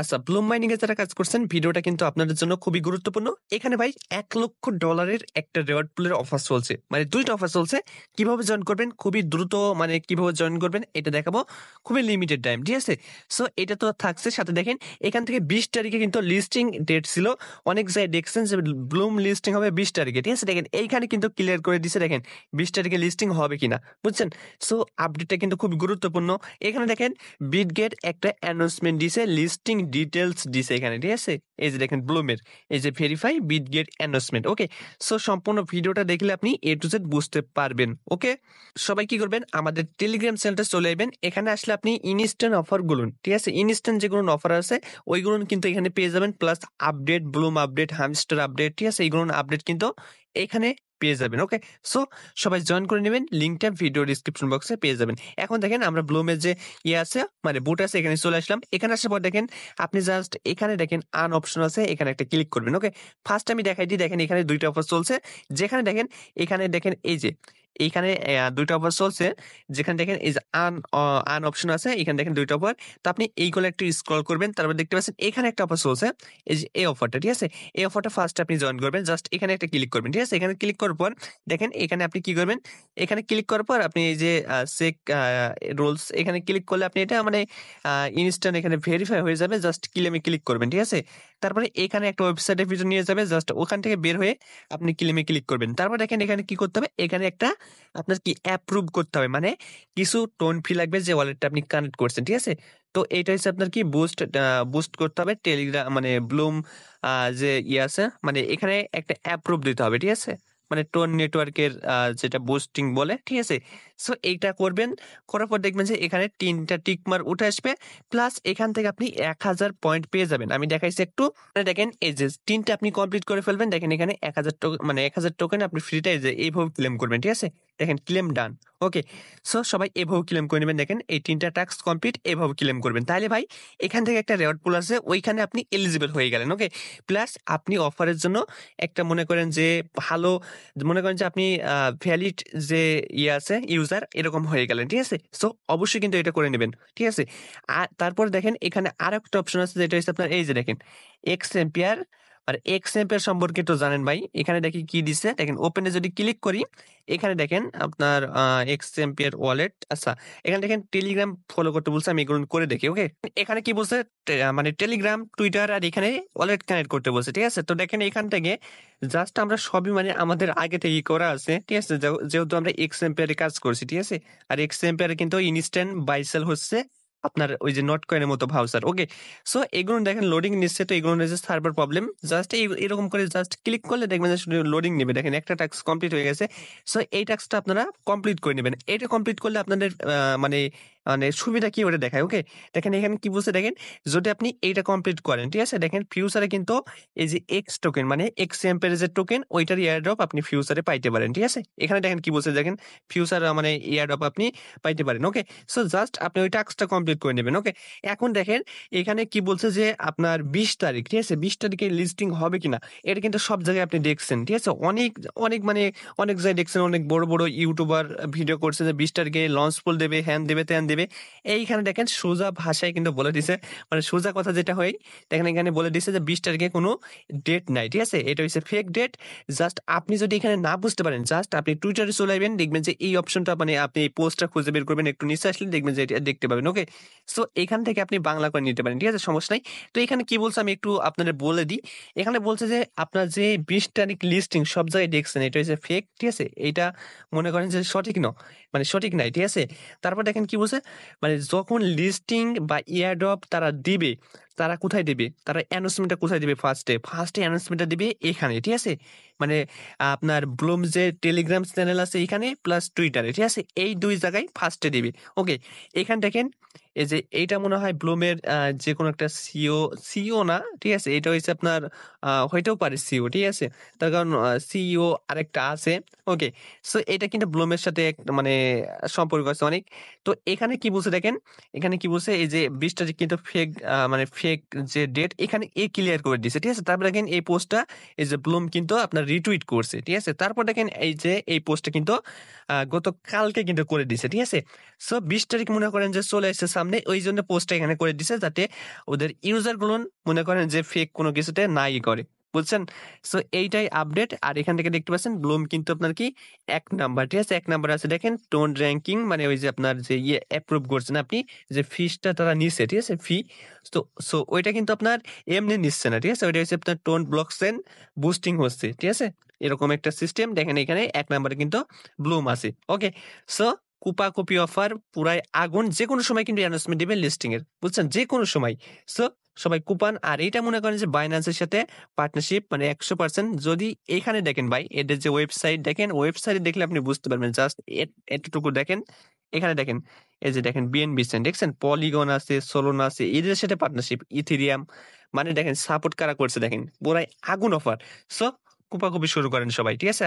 আচ্ছা, Bloom mining এ যারা কাজ করছেন ভিডিওটা কিন্তু আপনাদের জন্য খুবই গুরুত্বপূর্ণ। এখানে ভাই $1,00,000 একটা রিওয়ার্ড পুলের অফার চলছে। মানে ২ টা অফার চলছে। কিভাবে জয়েন করবেন? খুবই দ্রুত মানে কিভাবে জয়েন করবেন এটা দেখাবো। খুবই লিমিটেড টাইম, ঠিক আছে? সো এটা তো থাকছে সাথে দেখেন এখান থেকে ২০ তারিখে কিন্তু লিস্টিং ডেট ছিল। অনেক জায়গায় দেখছেন যে ব্লুম লিস্টিং হবে ২০ তারিখে, ঠিক আছে? দেখেন এইখানে কিন্তু ক্লিয়ার করে দিছে দেখেন ২০ তারিখে লিস্টিং হবে কিনা, বুঝছেন? সো আপডেটটা কিন্তু খুব গুরুত্বপূর্ণ। এখানে দেখেন বিটগেট একটা অ্যানাউন্সমেন্ট দিছে, লিস্টিং ডিটেইলস দিছে এখানে, ঠিক আছে? এই যে দেখেন ব্লুমের এই যে ভেরিফাই বিটগেট অ্যানাউন্সমেন্ট। ওকে, সো সম্পূর্ণ ভিডিওটা দেখলে আপনি এ টু জেড বুঝতে পারবেন। ওকে, সবাই কি করবেন আমাদের টেলিগ্রাম চ্যানেলটা চলে আসবেন। এখানে আসলে আপনি ইনস্ট্যান্ট অফার গুলো, ঠিক আছে, ইনস্ট্যান্ট যেগুলো অফার আছে ওইগুলো কিন্তু এখানে পেয়ে যাবেন। Plus update, Bloom update, hamster update, ঠিক আছে, এইগুলো আপডেট কিন্তু এখানে পেয়ে যাবেন। ওকে, সো সবাই জয়েন করে নেবেন, লিঙ্কটা ভিডিও ডিসক্রিপশন বক্সে পেয়ে যাবেন। এখন দেখেন আমরা ব্লুমের যে আছে মানে বুট আছে এখানে চলে আসলাম। এখানে আসার পর দেখেন আপনি জাস্ট এখানে দেখেন আন অপশন আছে, এখানে একটা ক্লিক করবেন। ওকে, ফার্স্ট আমি দেখাই দিই। দেখেন এখানে ২ টা অফার চলছে। যেখানে দেখেন এখানে দেখেন এই যে এইখানে ২ টা অফার চলছে। যেখানে দেখেন এই যে আন অপশন আছে, এখানে দেখেন ২ টা অফার। তো আপনি এইগুলো একটু স্ক্রল করবেন, তারপর দেখতে পাচ্ছেন এখানে একটা অফার চলছে। এই যে এই অফারটা, ঠিক আছে? এই অফারটা ফার্স্ট আপনি জয়েন করবেন। জাস্ট এখানে একটা ক্লিক করবেন, ঠিক আছে? এখানে ক্লিক করার পর দেখেন এখানে আপনি কি করবেন, এখানে ক্লিক করার পর আপনি এই যে চেক রুলস এখানে ক্লিক করলে আপনি এটা মানে ইনস্ট্যান্ট এখানে ভেরিফাই হয়ে যাবে। জাস্ট ক্লেমে ক্লিক করবেন, ঠিক আছে? তারপরে এখানে একটা ওয়েবসাইটের ভিতর নিয়ে যাবে। জাস্ট ওখান থেকে বের হয়ে আপনি ক্লেমে ক্লিক করবেন। তারপর দেখেন এখানে কি করতে হবে, এখানে একটা আপনার কি অ্যাপ্রুভ করতে হবে। মানে কিছু টোন ফি লাগবে যে ওয়ালেটটা আপনি কানেক্ট করছেন, ঠিক আছে? তো এইটা হচ্ছে আপনার কি বুস্ট করতে হবে টেলিগ্রাম মানে ব্লুম যে আছে মানে এখানে একটা অ্যাপ্রুভ দিতে হবে, ঠিক আছে? মানে টোন নেটওয়ার্কের যেটা বুস্টিং বলে, ঠিক আছে? সো এইটা করবেন। করার পর দেখবেন যে এখানে ৩ টা টিক মার্ক উঠে আসবে। প্লাস এখান থেকে আপনি ১,০০০ পয়েন্ট পেয়ে যাবেন। আমি দেখাইছি একটু। মানে দেখেন এই যে ৩ টা আপনি কমপ্লিট করে ফেলবেন। দেখেন এখানে ১,০০০ মানে ১,০০০ টোকেন আপনি ফ্রিতে এই যে এইভাবে ক্লেম করবেন, ঠিক আছে? দেখেন ক্লেম ডান। ওকে, সো সবাই এভাবে ক্লেম করে নেবেন। দেখেন এই ৩ টা টাস্ক কমপ্লিট এভাবে ক্লেম করবেন। তাহলে ভাই এখান থেকে একটা রিওয়ার্ড পুল আছে, ওইখানে আপনি এলিজিবল হয়ে গেলেন। ওকে, প্লাস আপনি অফারের জন্য একটা মনে করেন যে ভালো, মনে করেন যে আপনি ভ্যালিড যে আছে ইউজার এরকম হয়ে গেলেন, ঠিক আছে? সো অবশ্যই কিন্তু এটা করে নেবেন, ঠিক আছে? আর তারপর দেখেন এখানে আরেকটা অপশন আছে যেটা হচ্ছে আপনার এই যে দেখেন এক্স এম্পিয়ার। আর এক্স এম্পিয়ার সম্পর্কে তো জানেন ভাই। এখানে দেখি কি দিছে, দেখেন ওপেনে যদি ক্লিক করি এখানে দেখেন আপনার এক্স এম্পিয়ার ওয়ালেট। আচ্ছা, এখানে দেখেন টেলিগ্রাম ফলো করতে বলছে, আমি এগুলো করে দেখি। ওকে, এখানে কি বলছে মানে টেলিগ্রাম, টুইটার আর এখানে ওয়ালেট কানেক্ট করতে বলছে, ঠিক আছে? তো দেখেন এখান থেকে জাস্ট আমরা সবই মানে আমাদের আগে থেকেই করা আছে, ঠিক আছে? যেহেতু আমরা এক্স এম্পিয়ারে কাজ করছি, ঠিক আছে? আর এক্স এম্পিয়ারে কিন্তু ইনস্ট্যান্ট বাই সেল হচ্ছে আপনার ওই যে নট কয়েনের মতো ভাউচার। ওকে, সো এগুলো দেখেন লোডিং নিচ্ছে। তো এগুলো নিচ্ছে সার্ভার প্রবলেম। জাস্ট এরকম করে জাস্ট ক্লিক করলে দেখবেন যে শুধু লোডিং নেবে। দেখেন একটা টাস্ক কমপ্লিট হয়ে গেছে। সো এই টাস্কটা আপনারা কমপ্লিট করে নেবেন। এটা কমপ্লিট করলে আপনাদের মানে মানে সুবিধা কি ওটা দেখায়। ওকে, দেখেন এখানে কি বলছে, দেখেন যদি আপনি এইটা কমপ্লিট করেন, ঠিক আছে, দেখেন ফিউচারে কিন্তু এই যে এক্স টোকেন মানে এক্স এম্পের যে টোকেন ওইটার এয়ারড্রপ আপনি ফিউচারে পাইতে পারেন, ঠিক আছে? এখানে দেখেন কি বলছে, দেখেন ফিউচার মানে এয়ারড্রপ আপনি পাইতে পারেন। ওকে, সো জাস্ট আপনি ওই টাস্কটা কমপ্লিট করে নেবেন। ওকে, এখন দেখেন এখানে কি বলছে যে আপনার ২০ তারিখ, ঠিক আছে, ২০ তারিখে লিস্টিং হবে কিনা। এটা কিন্তু সব জায়গায় আপনি দেখছেন, ঠিক আছে? অনেক অনেক মানে অনেক জায়গায় দেখছেন, অনেক বড় বড় ইউটিউবার ভিডিও করছে যে ২০ তারিখে লঞ্চ পুল দেবে, হ্যান দেবে, ত্যান দেবে। এইখানে দেখেন সোজা ভাষায় কিন্তু বলে দিছে, মানে সোজা কথা যেটা হয়, দেখেন এখানে বলে দিছে যে ২০ তারিখে কোনো ডেট নাই, ঠিক আছে? এটা হচ্ছে ফেক ডেট। জাস্ট আপনি যদি এখানে না বুঝতে পারেন, জাস্ট আপনি টুইটারে চলে আসবেন, দেখবেন যে এই অপশনটা মানে আপনি এই পোস্টটা খুঁজে বের করবেন, একটু নিচে আসলে দেখবেন যে এটা দেখতে পাবেন। ওকে, সো এখান থেকে আপনি বাংলা করে নিতে পারেন, ঠিক আছে, সমস্যা নাই। তো এখানে কি বলছে আমি একটু আপনাদের বলে দিই। এখানে বলছে যে আপনার যে ২০ তারিখ লিস্টিং সব জায়গায় দেখছেন এটা হচ্ছে ফেক, ঠিক আছে? এইটা মনে করেন যে সঠিক মানে সঠিক নাই, ঠিক আছে? তারপর দেখেন কি বলছে, মানে যখন লিস্টিং বা এয়ারড্রপ তারা দিবে, তারা কোথায় দিবে? তারা অ্যানাউন্সমেন্টটা কোথায় দিবে? ফার্স্টে অ্যানাউন্সমেন্টটা দিবে এখানে, ঠিক আছে? মানে আপনার ব্লুম যে টেলিগ্রাম চ্যানেল আছে এখানে প্লাস টুইটারে, ঠিক আছে? এই ২ জায়গায় ফার্স্টে দিবে। ওকে, এখানে দেখেন এই যে এইটা মনে হয় ব্লুমের যেকোনো একটা সিইও না, ঠিক আছে? এটা হইছে আপনার হইতেও পারে সিইও, ঠিক আছে? তার কারণ সিইও আরেকটা আছে। ওকে, সো এটা কিন্তু ব্লুমের সাথে মানে সম্পর্ক আছে অনেক। তো এখানে কি বলছে দেখেন, এখানে কি বলছে এই যে ২০ তারিখ কিন্তু ফেক মানে ফেক যে ডেট এখানে ক্লিয়ার করে দিছে, ঠিক আছে? তারপর দেখেন এই পোস্টটা এই যে ব্লুম কিন্তু আপনার রিটুইট করছে, ঠিক আছে? তারপর দেখেন এই যে এই পোস্টটা কিন্তু গতকালকে কিন্তু করে দিছে, ঠিক আছে? সো ২০ তারিখ মনে করেন যে চলে এসেছে সামনে, ওই জন্য পোস্টটা এখানে করে দিছে যাতে ওদের ইউজার গুলো মনে করেন যে ফেক কোনো কিছুতে নাই করে, বুঝছেন? সো এইটাই আপডেট। আর এখান থেকে দেখতে পাচ্ছেন ব্লুম কিন্তু আপনার কি 1 নাম্বার, ঠিক আছে? 1 নাম্বার আছে দেখেন টোন র‍্যাংকিং, মানে ওই যে আপনার যে অ্যাপ্রুভ করছেন আপনি, যে ফিসটা তারা নিছে, ঠিক আছে? ফি। তো সো ওইটা কিন্তু আপনার এমনি নিচ্ছে না, ঠিক আছে? ওইটা হচ্ছে আপনার টোন ব্লকচেন বুস্টিং হচ্ছে, ঠিক আছে? এরকম একটা সিস্টেম দেখেন এখানে 1 নাম্বারে কিন্তু ব্লুম আছে। ওকে। সো কুপাকুপি অফার পুরাই আগুন। যেকোনো সময় কিন্তু অ্যানাউন্সমেন্ট দিবে লিস্টিং এর, বুঝছেন? যেকোনো সময়। সো সবাই কুপান। আর এইটা মনে করেন যে বাইন্যান্সের সাথে পার্টনারশিপ, মানে 100%। যদি এখানে দেখেন ভাই, এদের যে ওয়েবসাইট দেখেন, ওয়েবসাইটে দেখলে আপনি বুঝতে পারবেন। জাস্ট এতটুকু দেখেন। এখানে দেখেন, এই যে দেখেন বিএনবি চেইন দেখছেন? পলিগন আছে, সোলোনা আছে, এদের সাথে পার্টনারশিপ, ইথেরিয়াম। মানে দেখেন সাপোর্ট কারা করছে দেখেন। পুরাই আগুন অফার। সো কুপাকুপি শুরু করেন সবাই, ঠিক আছে?